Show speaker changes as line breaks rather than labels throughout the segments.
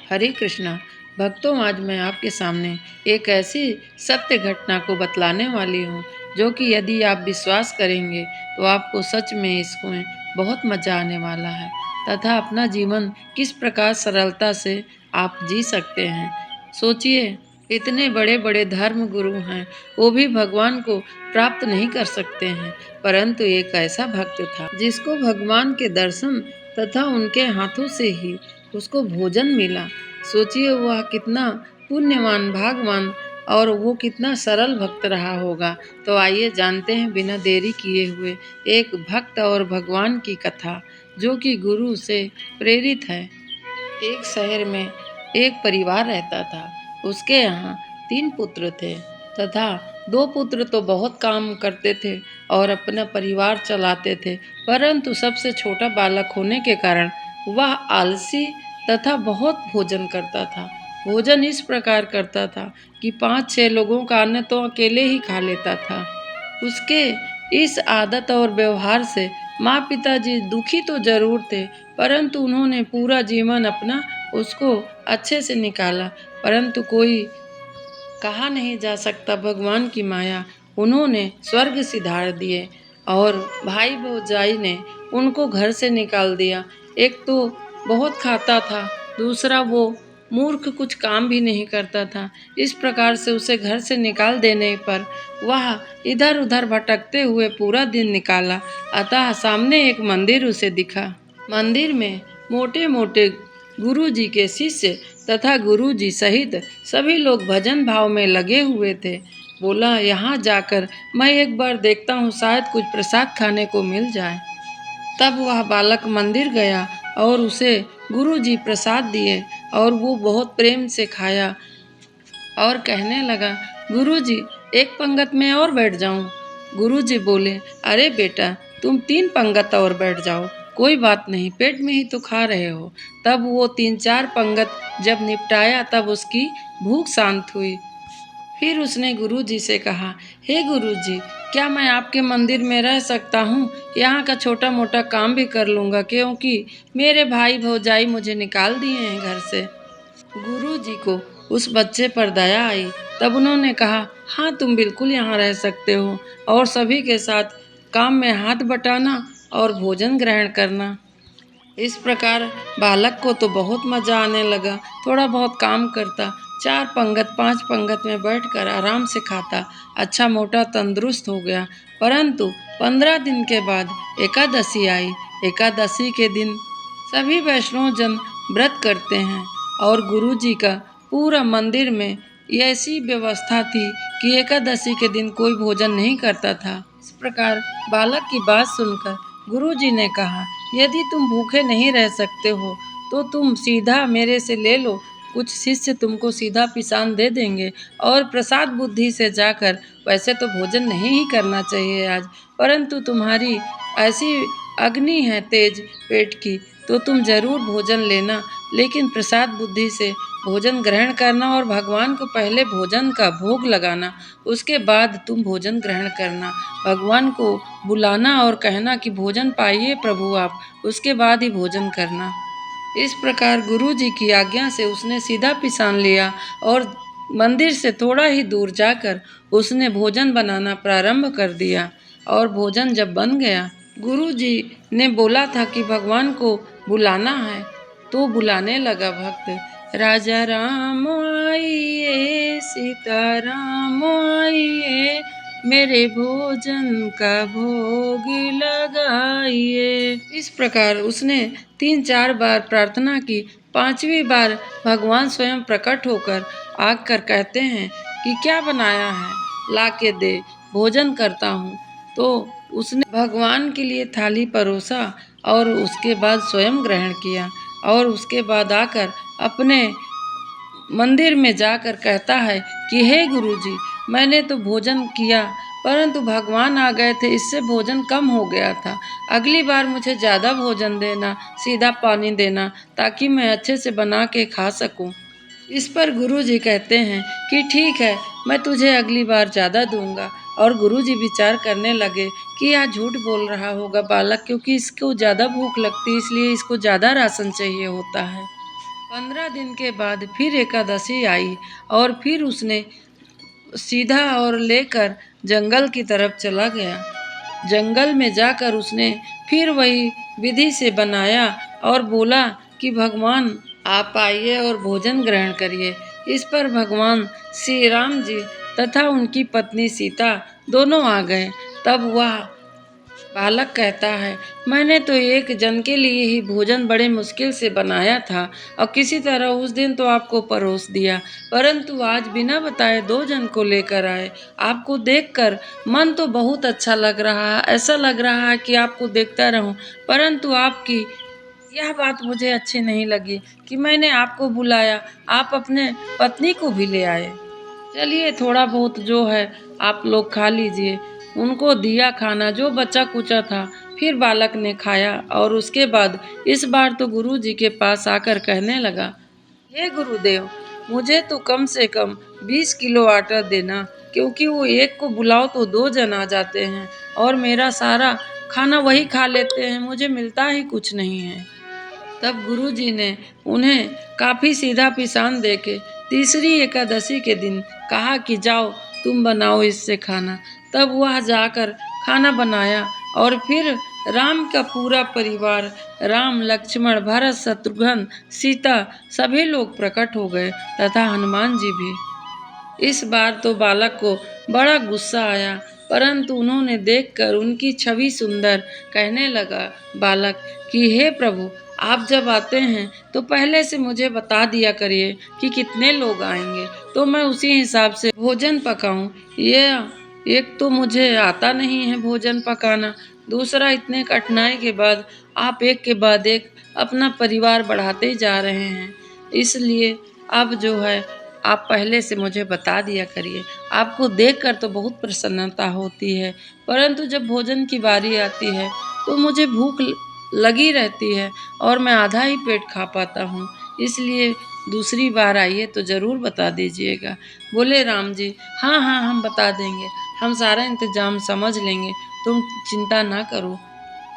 हरे कृष्णा। भक्तों, आज मैं आपके सामने एक ऐसी सत्य घटना को बतलाने वाली हूँ जो कि यदि आप विश्वास करेंगे तो आपको सच में इसमें बहुत मजा आने वाला है तथा अपना जीवन किस प्रकार सरलता से आप जी सकते हैं। सोचिए, इतने बड़े बड़े धर्म गुरु हैं, वो भी भगवान को प्राप्त नहीं कर सकते हैं, परंतु एक ऐसा भक्त था जिसको भगवान के दर्शन तथा उनके हाथों से ही उसको भोजन मिला। सोचिए वह कितना पुण्यवान, भागवान और वो कितना सरल भक्त रहा होगा। तो आइए जानते हैं बिना देरी किए हुए एक भक्त और भगवान की कथा जो कि गुरु से प्रेरित है। एक शहर में एक परिवार रहता था। उसके यहाँ 3 पुत्र थे तथा 2 पुत्र तो बहुत काम करते थे और अपना परिवार चलाते थे, परंतु सबसे छोटा बालक होने के कारण वह आलसी तथा बहुत भोजन करता था। भोजन इस प्रकार करता था कि 5-6 लोगों का अन्न तो अकेले ही खा लेता था। उसके इस आदत और व्यवहार से माँ पिताजी दुखी तो जरूर थे, परंतु उन्होंने पूरा जीवन अपना उसको अच्छे से निकाला। परंतु कोई कहा नहीं जा सकता भगवान की माया, उन्होंने स्वर्ग सिधार दिए और भाई भौजाई ने उनको घर से निकाल दिया। एक तो बहुत खाता था, दूसरा वो मूर्ख, कुछ काम भी नहीं करता था। इस प्रकार से उसे घर से निकाल देने पर वह इधर उधर भटकते हुए पूरा दिन निकाला। अतः सामने एक मंदिर उसे दिखा। मंदिर में मोटे मोटे गुरु जी के शिष्य तथा गुरु जी सहित सभी लोग भजन भाव में लगे हुए थे। बोला, यहाँ जाकर मैं एक बार देखता हूँ, शायद कुछ प्रसाद खाने को मिल जाए। तब वह बालक मंदिर गया और उसे गुरु जी प्रसाद दिए और वो बहुत प्रेम से खाया और कहने लगा, गुरुजी, एक पंगत में और बैठ जाऊं? गुरुजी बोले, अरे बेटा, तुम 3 पंगत और बैठ जाओ, कोई बात नहीं, पेट में ही तो खा रहे हो। तब वो 3-4 पंगत जब निपटाया तब उसकी भूख शांत हुई। फिर उसने गुरुजी से कहा, हे गुरुजी, क्या मैं आपके मंदिर में रह सकता हूँ? यहाँ का छोटा मोटा काम भी कर लूँगा, क्योंकि मेरे भाई भौजाई मुझे निकाल दिए हैं घर से। गुरुजी को उस बच्चे पर दया आई। तब उन्होंने कहा, हाँ, तुम बिल्कुल यहाँ रह सकते हो और सभी के साथ काम में हाथ बटाना और भोजन ग्रहण करना। इस प्रकार बालक को तो बहुत मजा आने लगा। थोड़ा बहुत काम करता, 4 पंगत 5 पंगत में बैठकर आराम से खाता, अच्छा मोटा तंदुरुस्त हो गया। परंतु 15 दिन के बाद एकादशी आई। एकादशी के दिन सभी वैष्णव जन व्रत करते हैं और गुरु जी का पूरा मंदिर में ऐसी व्यवस्था थी कि एकादशी के दिन कोई भोजन नहीं करता था। इस प्रकार बालक की बात सुनकर गुरु जी ने कहा, यदि तुम भूखे नहीं रह सकते हो तो तुम सीधा मेरे से ले लो, कुछ शिष्य तुमको सीधा पिसान दे देंगे और प्रसाद बुद्धि से जाकर, वैसे तो भोजन नहीं ही करना चाहिए आज, परंतु तुम्हारी ऐसी अग्नि है तेज पेट की, तो तुम जरूर भोजन लेना, लेकिन प्रसाद बुद्धि से भोजन ग्रहण करना और भगवान को पहले भोजन का भोग लगाना, उसके बाद तुम भोजन ग्रहण करना। भगवान को बुलाना और कहना कि भोजन पाइए प्रभु आप, उसके बाद ही भोजन करना। इस प्रकार गुरु जी की आज्ञा से उसने सीधा पिसान लिया और मंदिर से थोड़ा ही दूर जाकर उसने भोजन बनाना प्रारंभ कर दिया। और भोजन जब बन गया, गुरु जी ने बोला था कि भगवान को बुलाना है, तो बुलाने लगा भक्त, राजा राम आइए, सीता राम आइए, मेरे भोजन का भोग लगाइए। इस प्रकार उसने 3-4 बार प्रार्थना की। 5वीं बार भगवान स्वयं प्रकट होकर आकर कहते हैं कि क्या बनाया है, ला के दे, भोजन करता हूँ। तो उसने भगवान के लिए थाली परोसा और उसके बाद स्वयं ग्रहण किया और उसके बाद आकर अपने मंदिर में जाकर कहता है कि हे गुरुजी, मैंने तो भोजन किया, परंतु भगवान आ गए थे, इससे भोजन कम हो गया था। अगली बार मुझे ज़्यादा भोजन देना, सीधा पानी देना, ताकि मैं अच्छे से बना के खा सकूं। इस पर गुरुजी कहते हैं कि ठीक है, मैं तुझे अगली बार ज़्यादा दूंगा। और गुरुजी विचार करने लगे कि यह झूठ बोल रहा होगा बालक, क्योंकि इसको ज़्यादा भूख लगती है, इसलिए इसको ज़्यादा राशन चाहिए होता है। 15 दिन के बाद फिर एकादशी आई और फिर उसने सीधा और लेकर जंगल की तरफ चला गया। जंगल में जाकर उसने फिर वही विधि से बनाया और बोला कि भगवान आप आइए और भोजन ग्रहण करिए। इस पर भगवान श्री राम जी तथा उनकी पत्नी सीता दोनों आ गए। तब वह बालक कहता है, मैंने तो एक जन के लिए ही भोजन बड़े मुश्किल से बनाया था और किसी तरह उस दिन तो आपको परोस दिया, परंतु आज बिना बताए 2 जन को लेकर आए। आपको देखकर मन तो बहुत अच्छा लग रहा है, ऐसा लग रहा है कि आपको देखता रहूं, परंतु आपकी यह बात मुझे अच्छी नहीं लगी कि मैंने आपको बुलाया, आप अपने पत्नी को भी ले आए। चलिए थोड़ा बहुत जो है आप लोग खा लीजिए। उनको दिया खाना जो बचा कुचा था, फिर बालक ने खाया और उसके बाद इस बार तो गुरुजी के पास आकर कहने लगा, हे गुरुदेव, मुझे तो कम से कम 20 किलो आटा देना, क्योंकि वो एक को बुलाओ तो 2 जन आ जाते हैं और मेरा सारा खाना वही खा लेते हैं, मुझे मिलता ही कुछ नहीं है। तब गुरुजी ने उन्हें काफी सीधा पिसान देके तीसरी एकादशी के दिन कहा कि जाओ तुम बनाओ इससे खाना। तब वह जाकर खाना बनाया और फिर राम का पूरा परिवार, राम लक्ष्मण भरत शत्रुघ्न सीता सभी लोग प्रकट हो गए तथा हनुमान जी भी। इस बार तो बालक को बड़ा गुस्सा आया, परंतु उन्होंने देखकर उनकी छवि सुंदर कहने लगा बालक कि हे प्रभु, आप जब आते हैं तो पहले से मुझे बता दिया करिए कि कितने लोग आएंगे, तो मैं उसी हिसाब से भोजन पकाऊं। ये एक तो मुझे आता नहीं है भोजन पकाना, दूसरा इतने कठिनाई के बाद आप एक के बाद एक अपना परिवार बढ़ाते ही जा रहे हैं, इसलिए अब जो है आप पहले से मुझे बता दिया करिए। आपको देखकर तो बहुत प्रसन्नता होती है, परंतु जब भोजन की बारी आती है तो मुझे भूख लगी रहती है और मैं आधा ही पेट खा पाता हूँ, इसलिए दूसरी बार आइए तो ज़रूर बता दीजिएगा। बोले राम जी, हाँ हाँ हम बता देंगे, हम सारा इंतजाम समझ लेंगे, तुम चिंता ना करो।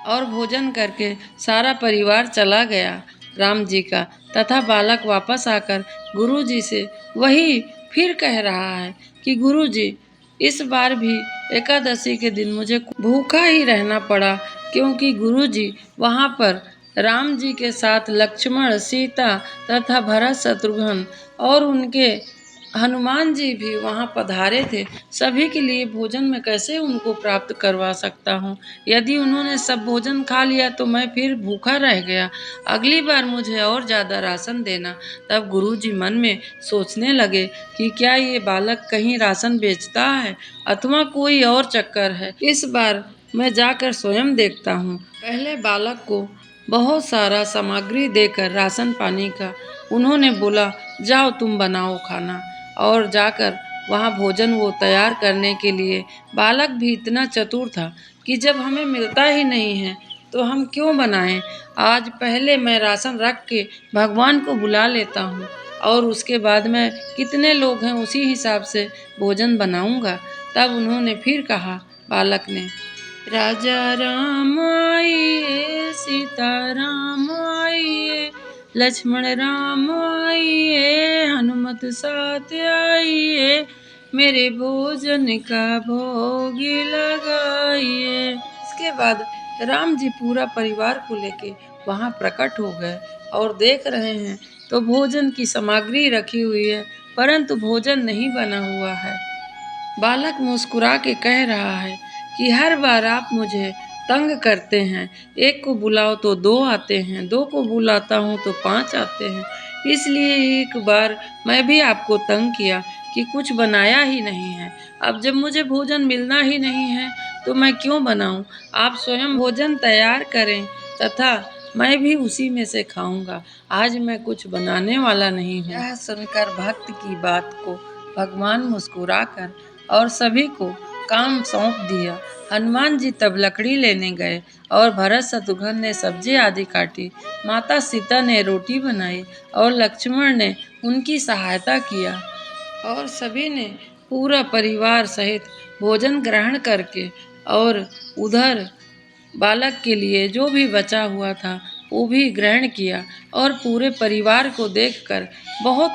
और भोजन करके सारा परिवार चला गया राम जी का, तथा बालक वापस आकर गुरुजी से वही फिर कह रहा है कि गुरुजी, इस बार भी एकादशी के दिन मुझे भूखा ही रहना पड़ा, क्योंकि गुरुजी वहाँ पर राम जी के साथ लक्ष्मण सीता तथा भरत शत्रुघ्न और उनके हनुमान जी भी वहाँ पधारे थे। सभी के लिए भोजन मैं कैसे उनको प्राप्त करवा सकता हूँ? यदि उन्होंने सब भोजन खा लिया तो मैं फिर भूखा रह गया। अगली बार मुझे और ज़्यादा राशन देना। तब गुरुजी मन में सोचने लगे कि क्या ये बालक कहीं राशन बेचता है अथवा कोई और चक्कर है। इस बार मैं जाकर स्वयं देखता हूँ। पहले बालक को बहुत सारा सामग्री देकर राशन पानी का उन्होंने बोला, जाओ तुम बनाओ खाना। और जाकर वहाँ भोजन वो तैयार करने के लिए बालक भी इतना चतुर था कि जब हमें मिलता ही नहीं है तो हम क्यों बनाएं। आज पहले मैं राशन रख के भगवान को बुला लेता हूँ और उसके बाद मैं कितने लोग हैं उसी हिसाब से भोजन बनाऊंगा। तब उन्होंने फिर कहा बालक ने, राजा राम आइए, सीता राम आइए, लक्ष्मण राम आइए, हनुमत साथ आइए, मेरे भोजन का भोग लगाइए। इसके बाद राम जी पूरा परिवार को लेके वहाँ प्रकट हो गए और देख रहे हैं तो भोजन की सामग्री रखी हुई है, परंतु भोजन नहीं बना हुआ है। बालक मुस्कुरा के कह रहा है कि हर बार आप मुझे तंग करते हैं, एक को बुलाओ तो 2 आते हैं, 2 को बुलाता हूँ तो 5 आते हैं, इसलिए एक बार मैं भी आपको तंग किया कि कुछ बनाया ही नहीं है। अब जब मुझे भोजन मिलना ही नहीं है तो मैं क्यों बनाऊं? आप स्वयं भोजन तैयार करें तथा मैं भी उसी में से खाऊंगा। आज मैं कुछ बनाने वाला नहीं हूँ। यह सुनकर भक्त की बात को भगवान मुस्कुराकर और सभी को काम सौंप दिया। हनुमान जी तब लकड़ी लेने गए और भरत शत्रुघ्न ने सब्जी आदि काटी, माता सीता ने रोटी बनाई और लक्ष्मण ने उनकी सहायता किया और सभी ने पूरा परिवार सहित भोजन ग्रहण करके और उधर बालक के लिए जो भी बचा हुआ था वो भी ग्रहण किया और पूरे परिवार को देखकर बहुत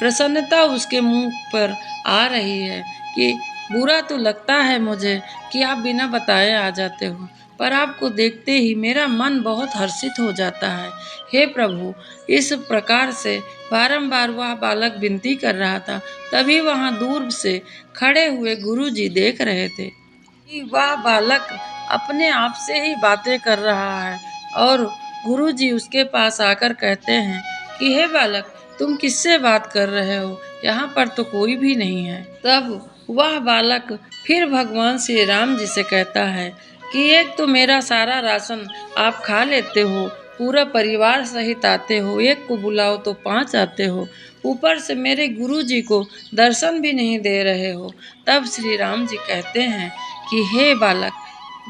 प्रसन्नता उसके मुंह पर आ रही है कि बुरा तो लगता है मुझे कि आप बिना बताए आ जाते हो, पर आपको देखते ही मेरा मन बहुत हर्षित हो जाता है। हे प्रभु, इस प्रकार से बारंबार वह बालक विनती कर रहा था। तभी वहां दूर से खड़े हुए गुरुजी देख रहे थे कि वह बालक अपने आप से ही बातें कर रहा है और गुरुजी उसके पास आकर कहते हैं कि हे बालक, तुम किससे बात कर रहे हो? यहाँ पर तो कोई भी नहीं है। तब वह बालक फिर भगवान श्री राम जी से कहता है कि एक तो मेरा सारा राशन आप खा लेते हो, पूरा परिवार सहित आते हो, एक को बुलाओ तो 5 आते हो, ऊपर से मेरे गुरु जी को दर्शन भी नहीं दे रहे हो। तब श्री राम जी कहते हैं कि हे बालक,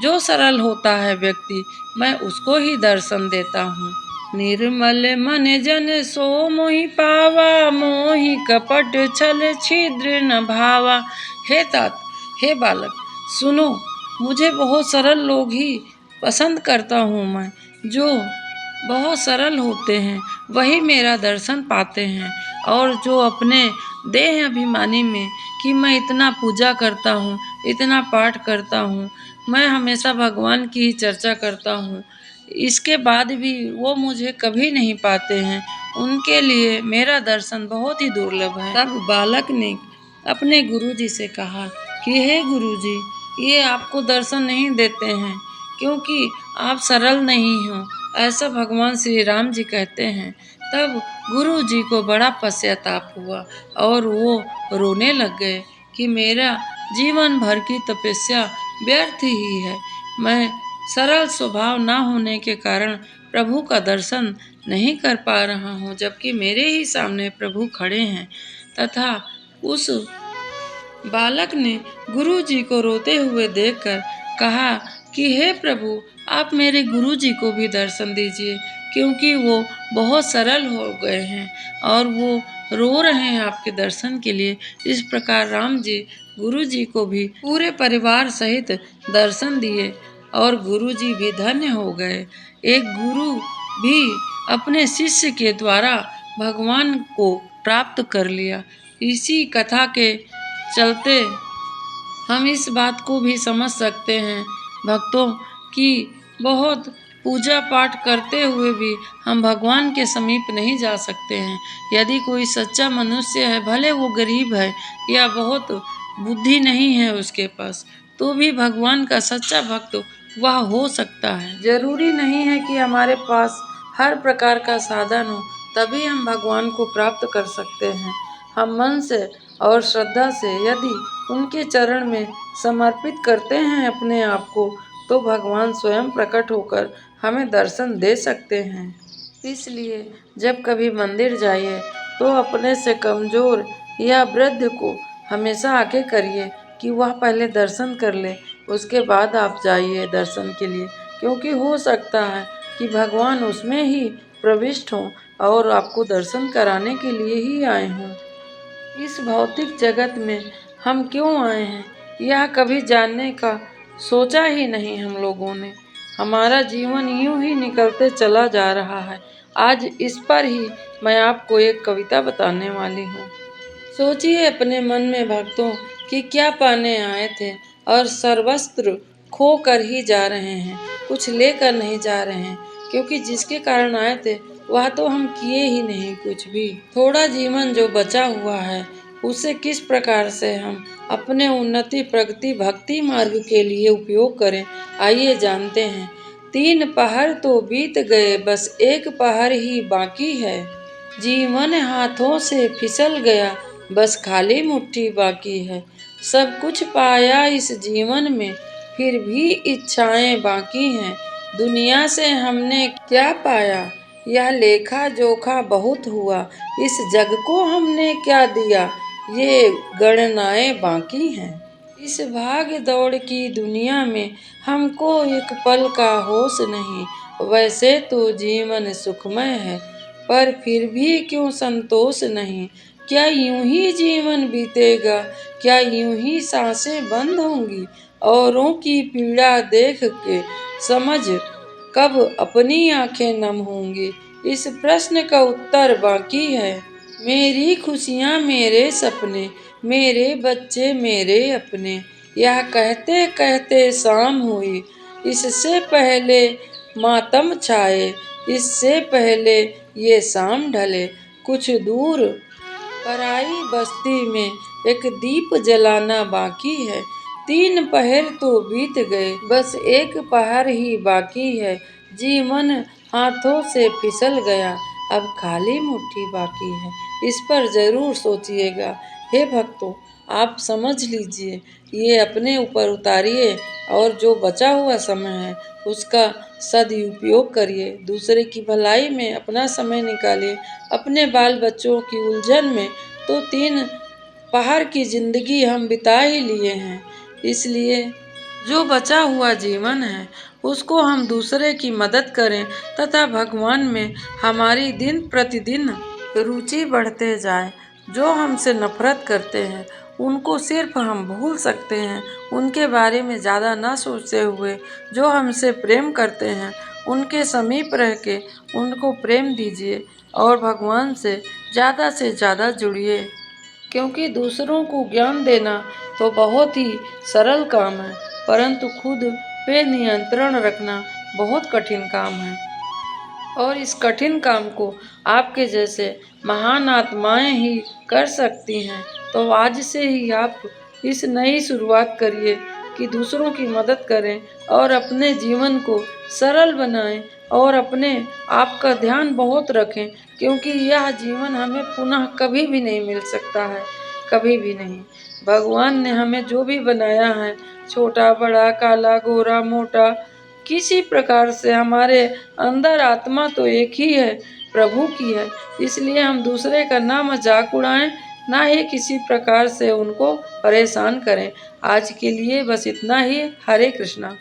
जो सरल होता है व्यक्ति, मैं उसको ही दर्शन देता हूँ। निर्मल मन जन सो मोहि पावा, मोहि कपट छल छिद्र न भावा। हे तात, हे बालक, सुनो, मुझे बहुत सरल लोग ही पसंद करता हूँ मैं। जो बहुत सरल होते हैं वही मेरा दर्शन पाते हैं, और जो अपने देह अभिमानी में कि मैं इतना पूजा करता हूँ, इतना पाठ करता हूँ, मैं हमेशा भगवान की ही चर्चा करता हूँ, इसके बाद भी वो मुझे कभी नहीं पाते हैं, उनके लिए मेरा दर्शन बहुत ही दुर्लभ है। तब बालक ने अपने गुरुजी से कहा कि हे गुरुजी, ये आपको दर्शन नहीं देते हैं क्योंकि आप सरल नहीं हो, ऐसा भगवान श्री राम जी कहते हैं। तब गुरु जी को बड़ा पश्चाताप हुआ और वो रोने लग गए कि मेरा जीवन भर की तपस्या व्यर्थ ही है। मैं सरल स्वभाव ना होने के कारण प्रभु का दर्शन नहीं कर पा रहा हूँ, जबकि मेरे ही सामने प्रभु खड़े हैं। तथा उस बालक ने गुरु जी को रोते हुए देखकर कहा कि हे प्रभु, आप मेरे गुरु जी को भी दर्शन दीजिए, क्योंकि वो बहुत सरल हो गए हैं और वो रो रहे हैं आपके दर्शन के लिए। इस प्रकार राम जी गुरु जी को भी पूरे परिवार सहित दर्शन दिए और गुरु जी भी धन्य हो गए। एक गुरु भी अपने शिष्य के द्वारा भगवान को प्राप्त कर लिया। इसी कथा के चलते हम इस बात को भी समझ सकते हैं भक्तों कि बहुत पूजा पाठ करते हुए भी हम भगवान के समीप नहीं जा सकते हैं। यदि कोई सच्चा मनुष्य है, भले वो गरीब है या बहुत बुद्धि नहीं है उसके पास, तो भी भगवान का सच्चा भक्त वह हो सकता है। जरूरी नहीं है कि हमारे पास हर प्रकार का साधन हो तभी हम भगवान को प्राप्त कर सकते हैं। हम मन से और श्रद्धा से यदि उनके चरण में समर्पित करते हैं अपने आप को, तो भगवान स्वयं प्रकट होकर हमें दर्शन दे सकते हैं। इसलिए जब कभी मंदिर जाइए तो अपने से कमजोर या वृद्ध को हमेशा आगे करिए कि वह पहले दर्शन कर ले, उसके बाद आप जाइए दर्शन के लिए, क्योंकि हो सकता है कि भगवान उसमें ही प्रविष्ट हों और आपको दर्शन कराने के लिए ही आए हों। इस भौतिक जगत में हम क्यों आए हैं यह कभी जानने का सोचा ही नहीं हम लोगों ने। हमारा जीवन यूं ही निकलते चला जा रहा है। आज इस पर ही मैं आपको एक कविता बताने वाली हूँ। सोचिए अपने मन में भक्तों कि क्या पाने आए थे और सर्वस्त्र खो कर ही जा रहे हैं, कुछ लेकर नहीं जा रहे हैं, क्योंकि जिसके कारण आए थे वह तो हम किए ही नहीं कुछ भी। थोड़ा जीवन जो बचा हुआ है उसे किस प्रकार से हम अपने उन्नति प्रगति भक्ति मार्ग के लिए उपयोग करें, आइए जानते हैं। 3 पहर तो बीत गए, बस एक पहर ही बाकी है। जीवन हाथों से फिसल गया, बस खाली मुट्ठी बाकी है। सब कुछ पाया इस जीवन में, फिर भी इच्छाएं बाकी हैं। दुनिया से हमने क्या पाया, यह लेखा जोखा बहुत हुआ। इस जग को हमने क्या दिया, ये गणनाएं बाकी हैं। इस भाग दौड़ की दुनिया में हमको एक पल का होश नहीं। वैसे तो जीवन सुखमय है, पर फिर भी क्यों संतोष नहीं। क्या यूं ही जीवन बीतेगा, क्या यूं ही सांसें बंद होंगी। औरों की पीड़ा देख के समझ कब अपनी आंखें नम होंगी, इस प्रश्न का उत्तर बाकी है। मेरी खुशियाँ मेरे सपने, मेरे बच्चे मेरे अपने, यह कहते कहते शाम हुई। इससे पहले मातम छाए, इससे पहले ये शाम ढले। कुछ दूर पराई बस्ती में एक दीप जलाना बाकी है। 3 पहर तो बीत गए, बस एक पहर ही बाकी है। जीवन हाथों से फिसल गया, अब खाली मुट्ठी बाकी है। इस पर जरूर सोचिएगा। हे भक्तों, आप समझ लीजिए, ये अपने ऊपर उतारिए और जो बचा हुआ समय है उसका सदुपयोग करिए। दूसरे की भलाई में अपना समय निकालिए। अपने बाल बच्चों की उलझन में तो 3 पहर की जिंदगी हम बिता ही लिए हैं। इसलिए जो बचा हुआ जीवन है उसको हम दूसरे की मदद करें तथा भगवान में हमारी दिन प्रतिदिन रुचि बढ़ते जाए। जो हमसे नफरत करते हैं उनको सिर्फ हम भूल सकते हैं, उनके बारे में ज़्यादा ना सोचते हुए जो हमसे प्रेम करते हैं उनके समीप रह के उनको प्रेम दीजिए और भगवान से ज़्यादा जुड़िए। क्योंकि दूसरों को ज्ञान देना तो बहुत ही सरल काम है, परंतु खुद पे नियंत्रण रखना बहुत कठिन काम है। और इस कठिन काम को आपके जैसे महान आत्माएं ही कर सकती हैं। तो आज से ही आप इस नई शुरुआत करिए कि दूसरों की मदद करें और अपने जीवन को सरल बनाएं और अपने आप का ध्यान बहुत रखें, क्योंकि यह जीवन हमें पुनः कभी भी नहीं मिल सकता है, कभी भी नहीं। भगवान ने हमें जो भी बनाया है, छोटा बड़ा काला गोरा मोटा, किसी प्रकार से हमारे अंदर आत्मा तो एक ही है, प्रभु की है। इसलिए हम दूसरे का ना मजाक उड़ाएं, ना ही किसी प्रकार से उनको परेशान करें। आज के लिए बस इतना ही। हरे कृष्णा।